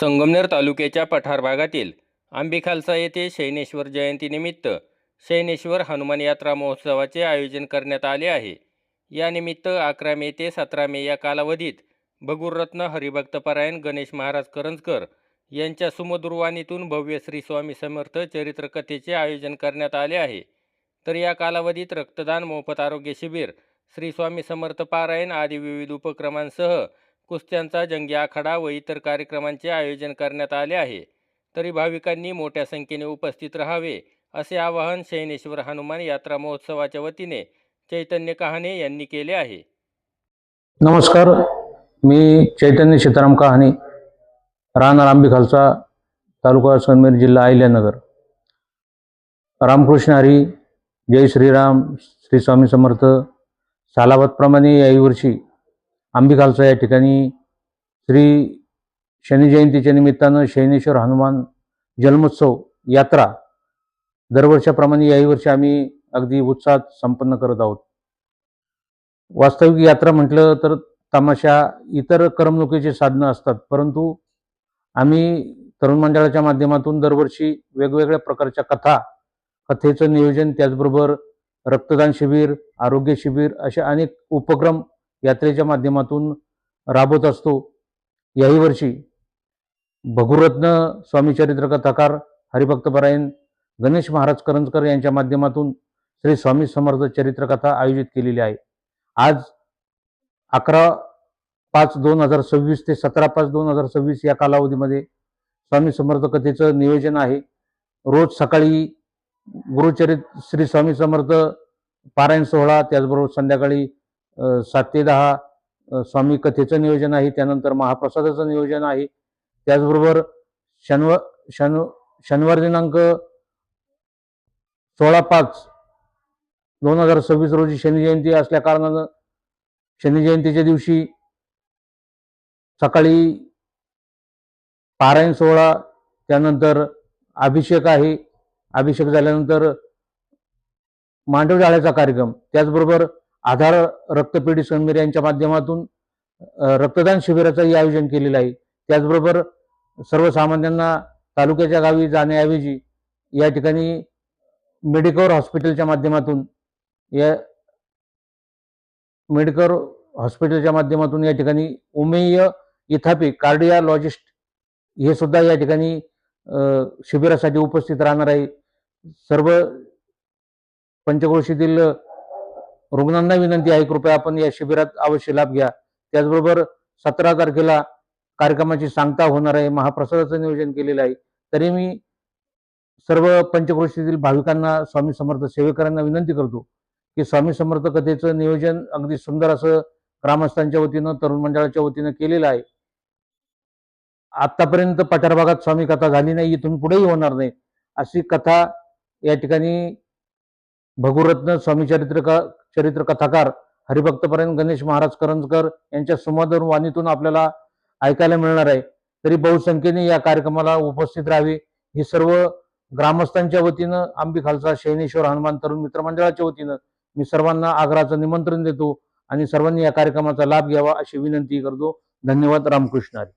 संगमनेर तालुक्याच्या पठार भागातील आंबेखालसा येथे शैनेश्वर जयंतीनिमित्त शैनेश्वर हनुमान यात्रा महोत्सवाचे आयोजन करण्यात आले आहे। या निमित्त 11 मे ते 17 मे या कालावधीत भगुररत्न हरिभक्तपरायण गणेश महाराज करंजकर यांच्या सुमधुर वाणीतून भव्य श्री स्वामी समर्थ चरित्र कथेचे आयोजन करण्यात आले आहे। तर या कालावधीत रक्तदान, मोफत आरोग्य शिबिर, श्री स्वामी समर्थ पारायण आदी विविध उपक्रमांसह कुस्त्यांचा जंगी आखाडा व इतर कार्यक्रमांचे आयोजन करण्यात आले आहे। तरी भाविकांनी मोठ्या संख्येने उपस्थित राहावे असे आवाहन शैनेश्वर हनुमान यात्रा महोत्सवाच्या वतीने चैतन्य कहाणे यांनी केले आहे। नमस्कार, मी चैतन्य सीताराम कहाणे, राहणार आंबेखालसा, तालुका संगमनेर, जिल्हा अहिल्यानगर। रामकृष्ण हरी, जय श्रीराम, श्री स्वामी समर्थ। सालाबादप्रमाणे याही वर्षी आंबेखालसा या ठिकाणी श्री शनी जयंतीच्या निमित्तानं शैनेश्वर हनुमान जन्मोत्सव यात्रा दरवर्षाप्रमाणे याही वर्षी आम्ही अगदी उत्साहात संपन्न करत आहोत। वास्तविक यात्रा म्हटलं तर तमाशा, इतर करमणुकीचे साधनं असतात, परंतु आम्ही तरुण मंडळाच्या माध्यमातून दरवर्षी वेगवेगळ्या प्रकारच्या कथेचं नियोजन, त्याचबरोबर रक्तदान शिबिर, आरोग्य शिबिर असे अनेक उपक्रम यात्रेच्या माध्यमातून राबवत असतो। याही वर्षी भगुररत्न स्वामी चरित्र कथाकार हरिभक्तपरायण गणेश महाराज करंजकर यांच्या माध्यमातून श्री स्वामी समर्थ चरित्र कथा आयोजित केलेली आहे। आज 11/5/2026 ते 17/5/2026 या कालावधीमध्ये स्वामी समर्थ कथेचं नियोजन आहे। रोज सकाळी गुरुचरित्र श्री स्वामी समर्थ पारायण सोहळा, त्याचबरोबर संध्याकाळी 7 ते 10 स्वामी कथेचं नियोजन आहे। त्यानंतर महाप्रसादाचं नियोजन आहे। त्याचबरोबर शनिवार दिनांक 16/5/2026 रोजी शनी जयंती असल्या कारणानं शनी जयंतीच्या दिवशी सकाळी पारायण सोहळा, त्यानंतर अभिषेक आहे। अभिषेक झाल्यानंतर मांडव जाळ्याचा कार्यक्रम, त्याचबरोबर आधार रक्तपेढी संगमेर यांच्या माध्यमातून रक्तदान शिबिराचंही आयोजन केलेलं आहे। त्याचबरोबर सर्वसामान्यांना तालुक्याच्या गावी जाण्याऐवजी या ठिकाणी मेडिकवर हॉस्पिटलच्या माध्यमातून या ठिकाणी उमेय इथापी कार्डिओलॉजिस्ट हे सुद्धा या ठिकाणी शिबिरासाठी उपस्थित राहणार आहे। सर्व पंचक्रोशीतील रुग्णांना विनंती आहे, कृपया आपण या शिबिरात अवश्य लाभ घ्या। त्याचबरोबर 17 तारखेला कार्यक्रमाची सांगता होणार आहे, महाप्रसादाचं नियोजन केलेलं आहे। तरी मी सर्व पंचक्रोशीतील भाविकांना, स्वामी समर्थ सेवेकरांना विनंती करतो की स्वामी समर्थ कथेचं नियोजन अगदी सुंदर असं ग्रामस्थांच्या वतीनं, तरुण मंडळाच्या वतीनं केलेलं आहे। आतापर्यंत पठार भागात स्वामी कथा झाली नाही, इथून पुढेही होणार नाही अशी कथा या ठिकाणी भगुररत्न स्वामी चरित्र कथाकार हरिभक्तपरायण गणेश महाराज करंजकर यांच्या सुमधुर वाणीतून आपल्याला ऐकायला मिळणार आहे। तरी बहुसंख्येने या कार्यक्रमाला उपस्थित राहावे ही सर्व ग्रामस्थांच्या वतीनं, आंबेखालसा शैनेश्वर हनुमान तरुण मित्र मंडळाच्या वतीनं मी सर्वांना आग्रहाचं निमंत्रण देतो आणि सर्वांनी या कार्यक्रमाचा लाभ घ्यावा अशी विनंती करतो। धन्यवाद। रामकृष्ण हरी।